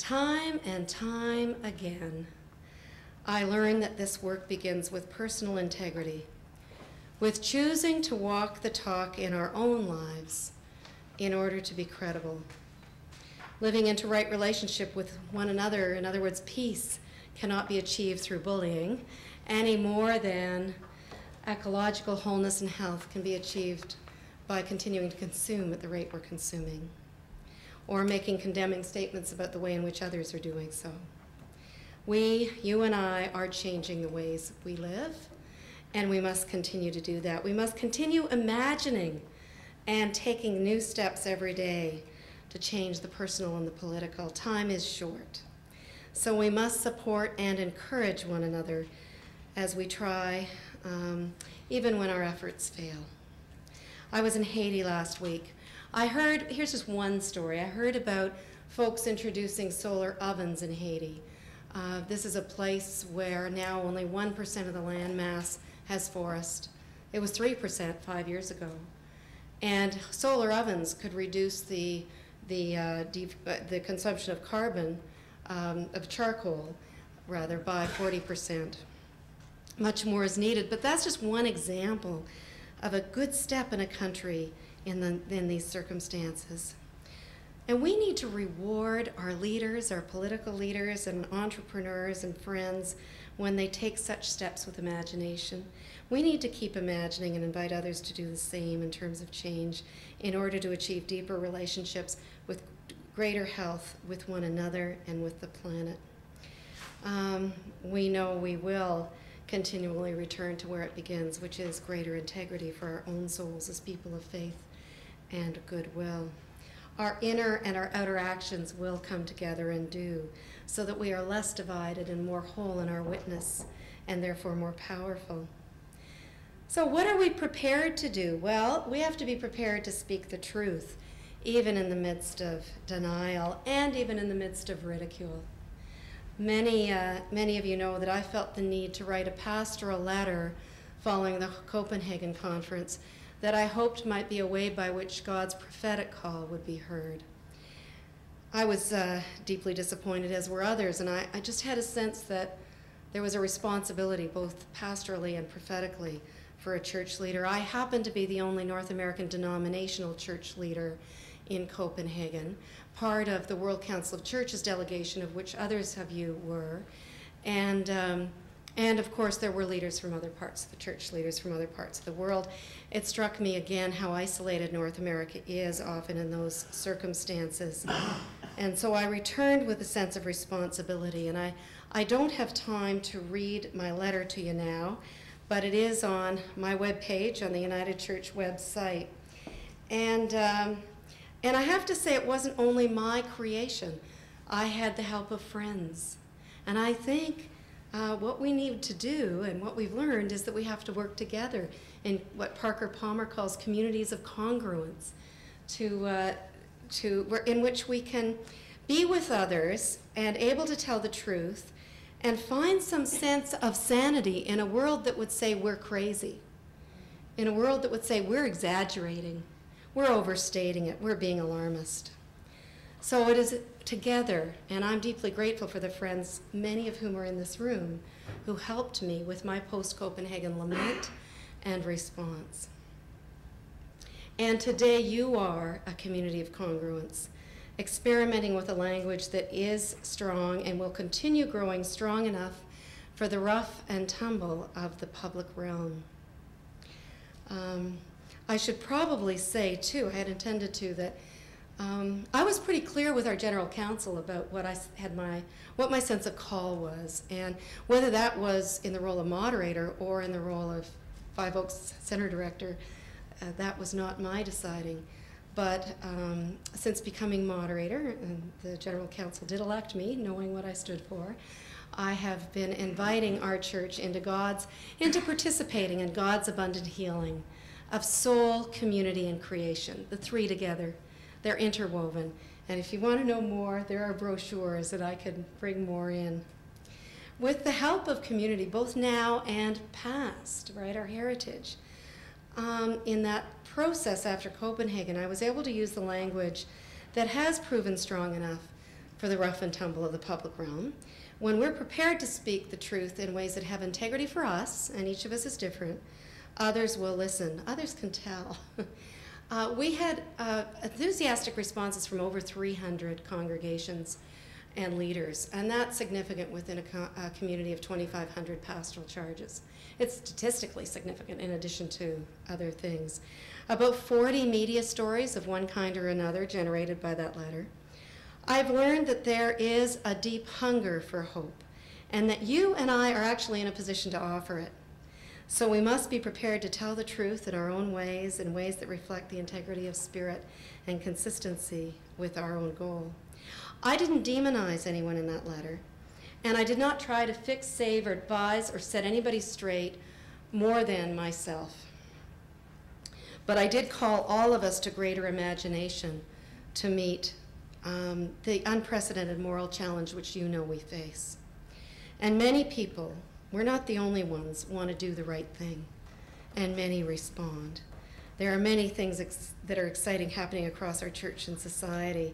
Time and time again, I learned that this work begins with personal integrity, with choosing to walk the talk in our own lives in order to be credible. Living into right relationship with one another, in other words, peace, cannot be achieved through bullying any more than ecological wholeness and health can be achieved by continuing to consume at the rate we're consuming, or making condemning statements about the way in which others are doing so. We, you and I, are changing the ways we live, and we must continue to do that. We must continue imagining and taking new steps every day to change the personal and the political. Time is short. So we must support and encourage one another as we try, even when our efforts fail. I was in Haiti last week. I heard, here's just one story. I heard about folks introducing solar ovens in Haiti. This is a place where now only 1% of the land mass has forest. It was 3% 5 years ago. And solar ovens could reduce the consumption of carbon, of charcoal, rather, by 40%. Much more is needed, but that's just one example of a good step in a country in these circumstances. And we need to reward our leaders, our political leaders and entrepreneurs and friends when they take such steps with imagination. We need to keep imagining and invite others to do the same in terms of change in order to achieve deeper relationships with greater health with one another and with the planet. We know we will continually return to where it begins, which is greater integrity for our own souls as people of faith and goodwill. Our inner and our outer actions will come together and do, so that we are less divided and more whole in our witness, and therefore more powerful. So what are we prepared to do? Well, we have to be prepared to speak the truth, even in the midst of denial and even in the midst of ridicule. Many of you know that I felt the need to write a pastoral letter following the Copenhagen conference that I hoped might be a way by which God's prophetic call would be heard. I was deeply disappointed, as were others, and I just had a sense that there was a responsibility, both pastorally and prophetically, for a church leader. I happened to be the only North American denominational church leader in Copenhagen, part of the World Council of Churches delegation, of which others of you were, and of course there were leaders from other parts, the church leaders from other parts of the world. It struck me again how isolated North America is often in those circumstances. And so I returned with a sense of responsibility, and I don't have time to read my letter to you now, but it is on my webpage on the United Church website. And I have to say, it wasn't only my creation. I had the help of friends. And I think what we need to do and what we've learned is that we have to work together in what Parker Palmer calls communities of congruence, in which we can be with others and able to tell the truth and find some sense of sanity in a world that would say we're crazy, in a world that would say we're exaggerating, we're overstating it, we're being alarmist. So it is together, and I'm deeply grateful for the friends, many of whom are in this room, who helped me with my post-Copenhagen lament and response. And today you are a community of congruence, experimenting with a language that is strong and will continue growing strong enough for the rough and tumble of the public realm. I should probably say, too, I had intended to, that I was pretty clear with our general counsel about what my sense of call was, and whether that was in the role of moderator or in the role of Five Oaks Center Director, that was not my deciding. But since becoming moderator, and the general counsel did elect me, knowing what I stood for, I have been inviting our church into participating in God's abundant healing of soul, community, and creation, the three together. They're interwoven. And if you want to know more, there are brochures that I could bring more in. With the help of community, both now and past, right, our heritage, in that process after Copenhagen, I was able to use the language that has proven strong enough for the rough and tumble of the public realm. When we're prepared to speak the truth in ways that have integrity for us, and each of us is different, others will listen. Others can tell. We had enthusiastic responses from over 300 congregations and leaders, and that's significant within a community of 2,500 pastoral charges. It's statistically significant in addition to other things. About 40 media stories of one kind or another generated by that letter. I've learned that there is a deep hunger for hope, and that you and I are actually in a position to offer it. So we must be prepared to tell the truth in our own ways, in ways that reflect the integrity of spirit and consistency with our own goal. I didn't demonize anyone in that letter, and I did not try to fix, save, or advise or set anybody straight more than myself. But I did call all of us to greater imagination to meet the unprecedented moral challenge which you know we face. And many people, we're not the only ones, want to do the right thing, and many respond. There are many things that are exciting happening across our church and society,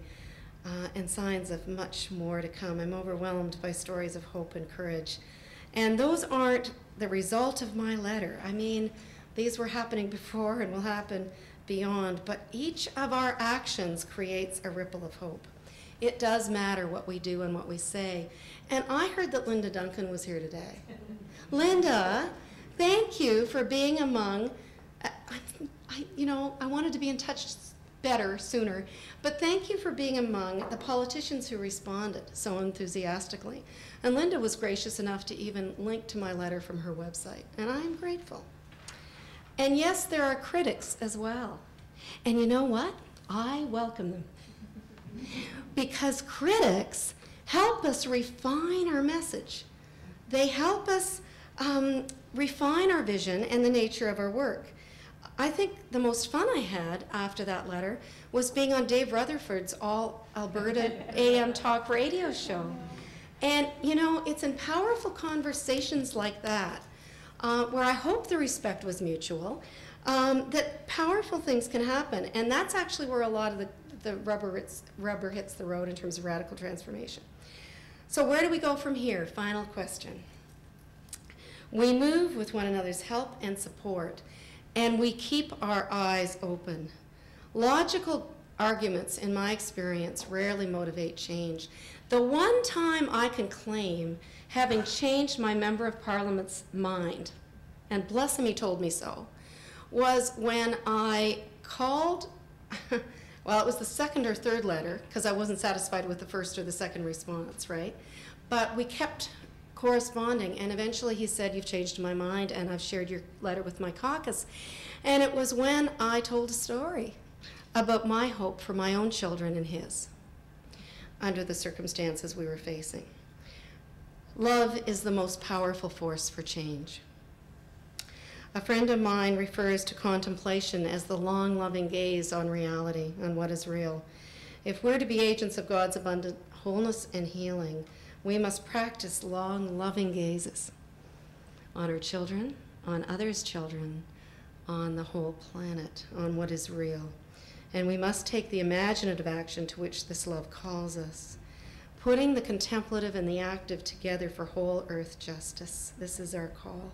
and signs of much more to come. I'm overwhelmed by stories of hope and courage. And those aren't the result of my letter. I mean, these were happening before and will happen beyond, but each of our actions creates a ripple of hope. It does matter what we do and what we say. And I heard that Linda Duncan was here today. Linda, thank you for being among, I wanted to be in touch better sooner, but thank you for being among the politicians who responded so enthusiastically. And Linda was gracious enough to even link to my letter from her website, and I am grateful. And yes, there are critics as well. And you know what? I welcome them. Because critics help us refine our message. They help us refine our vision and the nature of our work. I think the most fun I had after that letter was being on Dave Rutherford's All Alberta AM talk radio show. And it's in powerful conversations like that, where I hope the respect was mutual, that powerful things can happen. And that's actually where a lot of the rubber hits the road in terms of radical transformation. So where do we go from here? Final question. We move with one another's help and support, and we keep our eyes open. Logical arguments, in my experience, rarely motivate change. The one time I can claim having changed my Member of Parliament's mind, and bless him, he told me so, was when I called, well, it was the second or third letter, because I wasn't satisfied with the first or the second response, right? But we kept corresponding, and eventually he said, "You've changed my mind, and I've shared your letter with my caucus." And it was when I told a story about my hope for my own children and his under the circumstances we were facing. Love is the most powerful force for change. A friend of mine refers to contemplation as the long, loving gaze on reality, on what is real. If we're to be agents of God's abundant wholeness and healing, we must practice long, loving gazes on our children, on others' children, on the whole planet, on what is real. And we must take the imaginative action to which this love calls us, putting the contemplative and the active together for whole earth justice. This is our call.